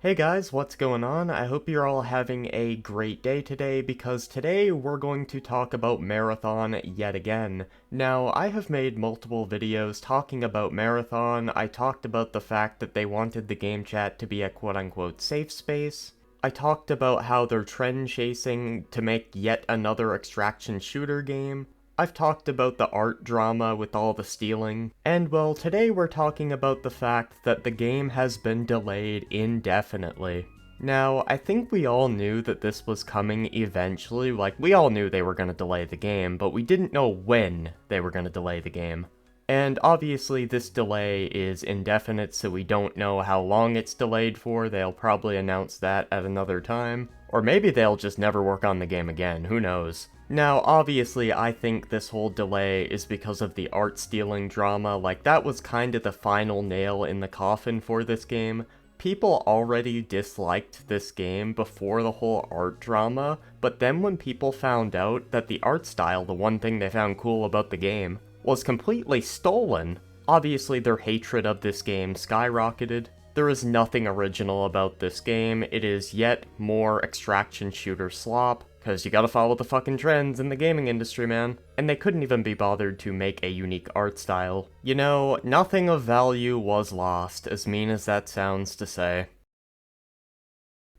Hey guys, what's going on? I hope you're all having a great day today because today we're going to talk about Marathon yet again. Now, I have made multiple videos talking about Marathon. I talked about the fact that they wanted the game chat to be a quote-unquote safe space. I talked about how they're trend chasing to make yet another extraction shooter game. I've talked about the art drama with all the stealing, and well, today we're talking about the fact that the game has been delayed indefinitely. Now, I think we all knew that this was coming eventually, we all knew they were going to delay the game, but we didn't know when they were going to delay the game. And obviously this delay is indefinite, so we don't know how long it's delayed for. They'll probably announce that at another time. Or maybe they'll just never work on the game again, who knows. Now, obviously, I think this whole delay is because of the art stealing drama. That was kinda the final nail in the coffin for this game. People already disliked this game before the whole art drama, but then when people found out that the art style, the one thing they found cool about the game, was completely stolen, obviously their hatred of this game skyrocketed. There is nothing original about this game. It is yet more extraction shooter slop, because you gotta follow the fucking trends in the gaming industry, man. And they couldn't even be bothered to make a unique art style. You know, nothing of value was lost, as mean as that sounds to say.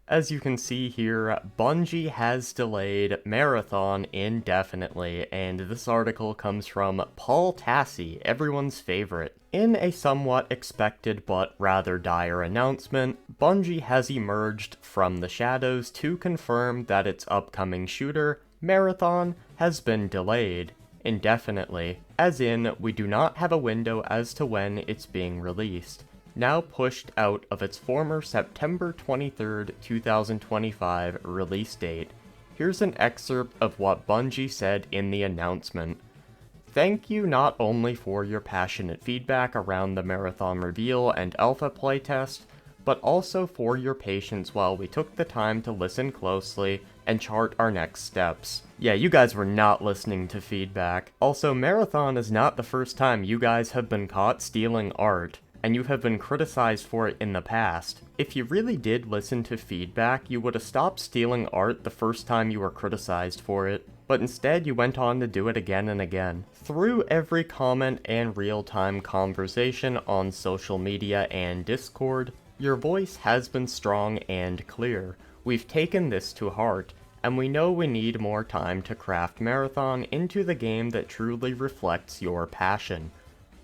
As you can see here, Bungie has delayed Marathon indefinitely, and this article comes from Paul Tassi, everyone's favorite. In a somewhat expected but rather dire announcement, Bungie has emerged from the shadows to confirm that its upcoming shooter, Marathon, has been delayed indefinitely, as in we do not have a window as to when it's being released. Now pushed out of its former September 23rd, 2025 release date. Here's an excerpt of what Bungie said in the announcement. Thank you not only for your passionate feedback around the Marathon reveal and alpha playtest, but also for your patience while we took the time to listen closely and chart our next steps. Yeah, you guys were not listening to feedback. Also, Marathon is not the first time you guys have been caught stealing art, and you have been criticized for it in the past. If you really did listen to feedback, you would have stopped stealing art the first time you were criticized for it, but instead you went on to do it again and again. Through every comment and real-time conversation on social media and Discord, your voice has been strong and clear. We've taken this to heart, and we know we need more time to craft Marathon into the game that truly reflects your passion.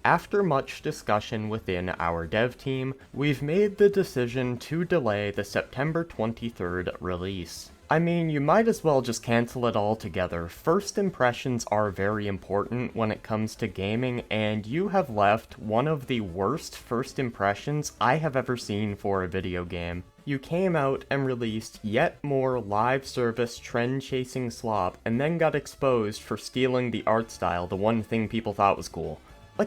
After much discussion within our dev team, we've made the decision to delay the September 23rd release. I mean, you might as well just cancel it altogether. First impressions are very important when it comes to gaming, and you have left one of the worst first impressions I have ever seen for a video game. You came out and released yet more live service trend-chasing slop, and then got exposed for stealing the art style, the one thing people thought was cool.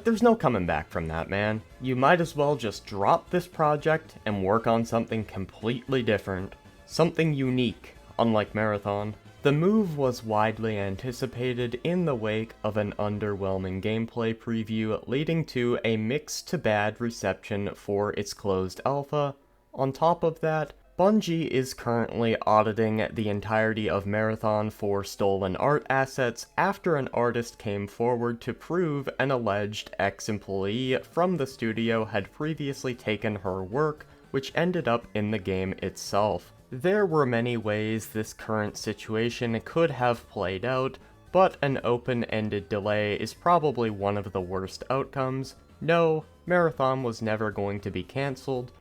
There's no coming back from that, man. You might as well just drop this project and work on something completely different. Something unique, unlike Marathon. The move was widely anticipated in the wake of an underwhelming gameplay preview leading to a mixed to bad reception for its closed alpha. On top of that, Bungie is currently auditing the entirety of Marathon for stolen art assets after an artist came forward to prove an alleged ex-employee from the studio had previously taken her work, which ended up in the game itself. There were many ways this current situation could have played out, but an open-ended delay is probably one of the worst outcomes. No, Marathon was never going to be cancelled.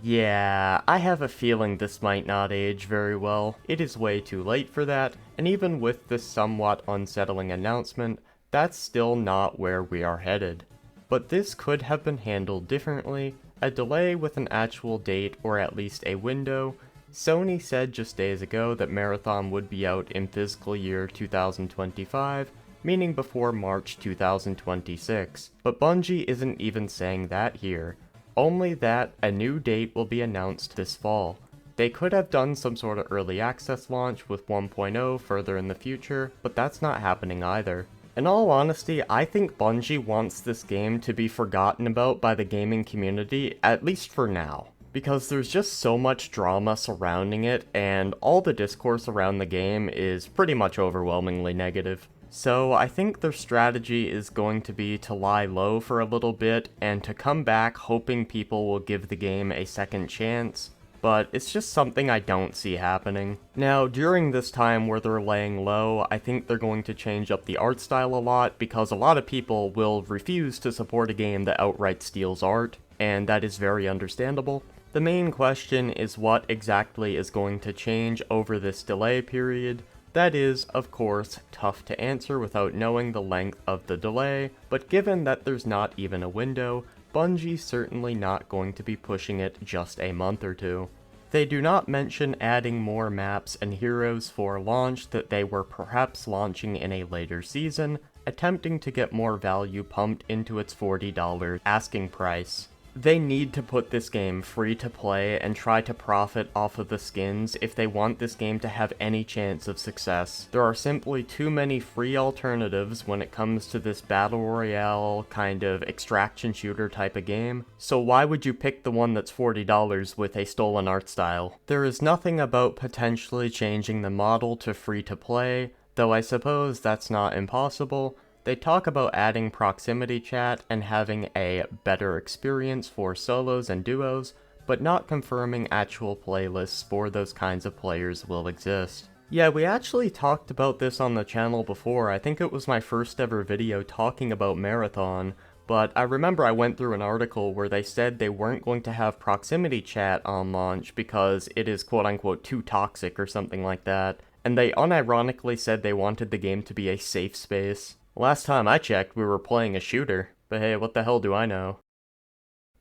Yeah, I have a feeling this might not age very well. It is way too late for that, and even with this somewhat unsettling announcement, that's still not where we are headed. But this could have been handled differently, a delay with an actual date or at least a window. Sony said just days ago that Marathon would be out in fiscal year 2025, meaning before March 2026, but Bungie isn't even saying that here. Only that a new date will be announced this fall. They could have done some sort of early access launch with 1.0 further in the future, but that's not happening either. In all honesty, I think Bungie wants this game to be forgotten about by the gaming community, at least for now. because there's just so much drama surrounding it, and all the discourse around the game is pretty much overwhelmingly negative. So I think their strategy is going to be to lie low for a little bit, and to come back hoping people will give the game a second chance, but it's just something I don't see happening. Now, during this time where they're laying low, I think they're going to change up the art style a lot, because a lot of people will refuse to support a game that outright steals art, and that is very understandable. The main question is what exactly is going to change over this delay period. That is, of course, tough to answer without knowing the length of the delay, but given that there's not even a window, Bungie's certainly not going to be pushing it just a month or two. They do not mention adding more maps and heroes for launch that they were perhaps launching in a later season, attempting to get more value pumped into its $40 asking price. They need to put this game free to play and try to profit off of the skins if they want this game to have any chance of success. There are simply too many free alternatives when it comes to this battle royale kind of extraction shooter type of game, so why would you pick the one that's $40 with a stolen art style? There is nothing about potentially changing the model to free to play, though I suppose that's not impossible. They talk about adding proximity chat and having a better experience for solos and duos, but not confirming actual playlists for those kinds of players will exist. Yeah, we actually talked about this on the channel before. I think it was my first ever video talking about Marathon, but I remember I went through an article where they said they weren't going to have proximity chat on launch because it is quote-unquote too toxic or something like that, and they unironically said they wanted the game to be a safe space. Last time I checked, we were playing a shooter, but hey, what the hell do I know?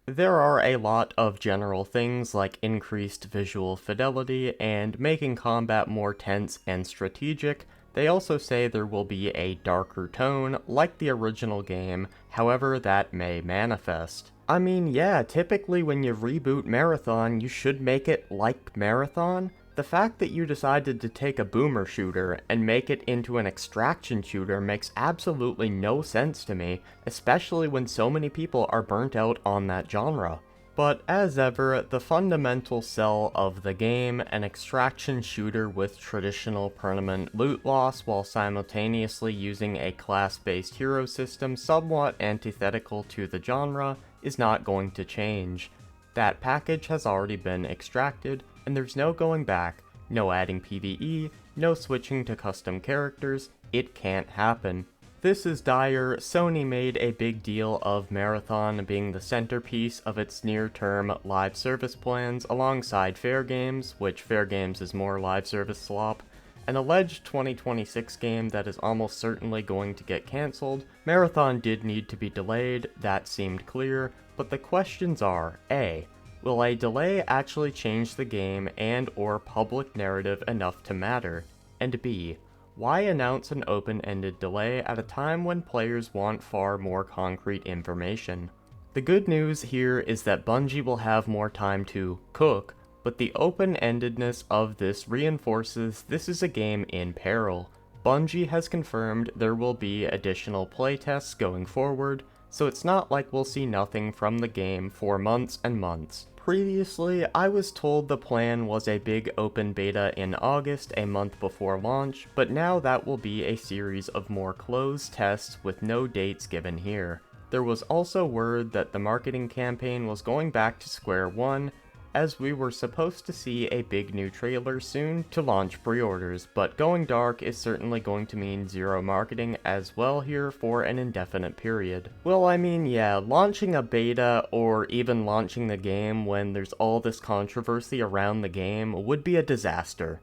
There are a lot of general things like increased visual fidelity and making combat more tense and strategic. They also say there will be a darker tone, like the original game, however that may manifest. I mean, yeah, typically when you reboot Marathon, you should make it like Marathon. The fact that you decided to take a boomer shooter and make it into an extraction shooter makes absolutely no sense to me, especially when so many people are burnt out on that genre. But as ever, the fundamental sell of the game, an extraction shooter with traditional permanent loot loss while simultaneously using a class-based hero system somewhat antithetical to the genre, is not going to change. That package has already been extracted, and there's no going back, no adding PvE, no switching to custom characters. It can't happen. This is dire. Sony made a big deal of Marathon being the centerpiece of its near-term live service plans alongside Fair Games, which Fair Games is more live service slop, an alleged 2026 game that is almost certainly going to get cancelled. Marathon did need to be delayed, that seemed clear, but the questions are, A, will a delay actually change the game and or public narrative enough to matter? And B, why announce an open-ended delay at a time when players want far more concrete information? The good news here is that Bungie will have more time to cook, but the open-endedness of this reinforces this is a game in peril. Bungie has confirmed there will be additional playtests going forward, so it's not like we'll see nothing from the game for months and months. Previously, I was told the plan was a big open beta in August, a month before launch, but now that will be a series of more closed tests with no dates given here. There was also word that the marketing campaign was going back to square one, as we were supposed to see a big new trailer soon to launch pre-orders, but going dark is certainly going to mean zero marketing as well here for an indefinite period. Well, I mean, yeah, launching a beta or even launching the game when there's all this controversy around the game would be a disaster.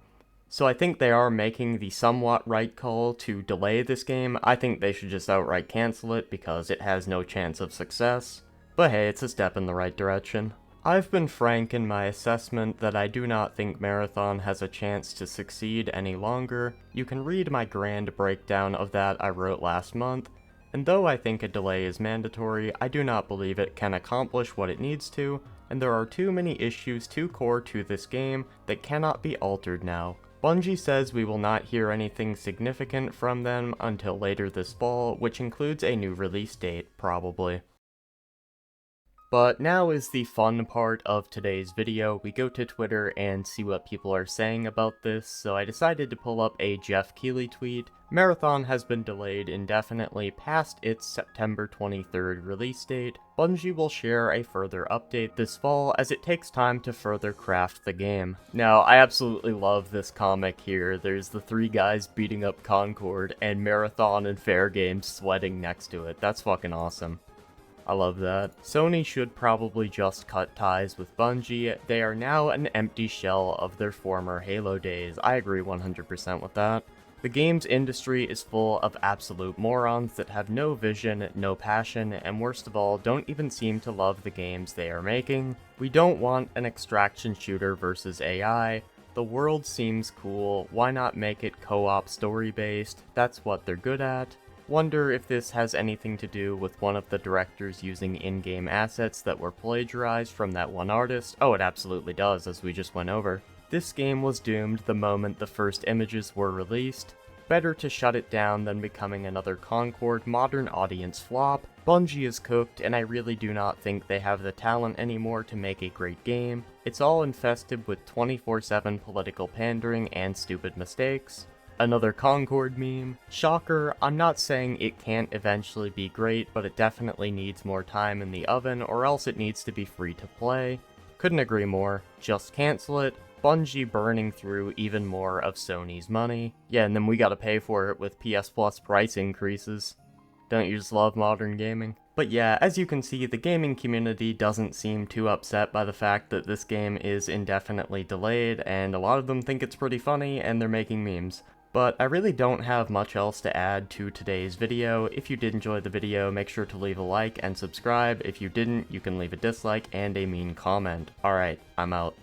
So I think they are making the somewhat right call to delay this game. I think they should just outright cancel it because it has no chance of success. But hey, it's a step in the right direction. I've been frank in my assessment that I do not think Marathon has a chance to succeed any longer. You can read my grand breakdown of that I wrote last month, and though I think a delay is mandatory, I do not believe it can accomplish what it needs to, and there are too many issues too core to this game that cannot be altered now. Bungie says we will not hear anything significant from them until later this fall, which includes a new release date, probably. But now is the fun part of today's video. We go to Twitter and see what people are saying about this, so I decided to pull up a Jeff Keighley tweet. Marathon has been delayed indefinitely past its September 23rd release date. Bungie will share a further update this fall as it takes time to further craft the game. Now, I absolutely love this comic here. There's the three guys beating up Concord and Marathon and Fair Game sweating next to it. That's fucking awesome. I love that. Sony should probably just cut ties with Bungie. They are now an empty shell of their former Halo days. I agree 100% with that. The games industry is full of absolute morons that have no vision, no passion, and worst of all, don't even seem to love the games they are making. We don't want an extraction shooter versus AI. The world seems cool, why not make it co-op story-based? That's what they're good at. Wonder if this has anything to do with one of the directors using in-game assets that were plagiarized from that one artist? Oh, it absolutely does, as we just went over. This game was doomed the moment the first images were released. Better to shut it down than becoming another Concord modern audience flop. Bungie is cooked, and I really do not think they have the talent anymore to make a great game. It's all infested with 24/7 political pandering and stupid mistakes. Another Concord meme. Shocker, I'm not saying it can't eventually be great, but it definitely needs more time in the oven, or else it needs to be free to play. Couldn't agree more. Just cancel it. Bungie burning through even more of Sony's money. Yeah, and then we gotta pay for it with PS Plus price increases. Don't you just love modern gaming? But yeah, as you can see, the gaming community doesn't seem too upset by the fact that this game is indefinitely delayed, and a lot of them think it's pretty funny, and they're making memes. But I really don't have much else to add to today's video. If you did enjoy the video, make sure to leave a like and subscribe. If you didn't, you can leave a dislike and a mean comment. Alright, I'm out.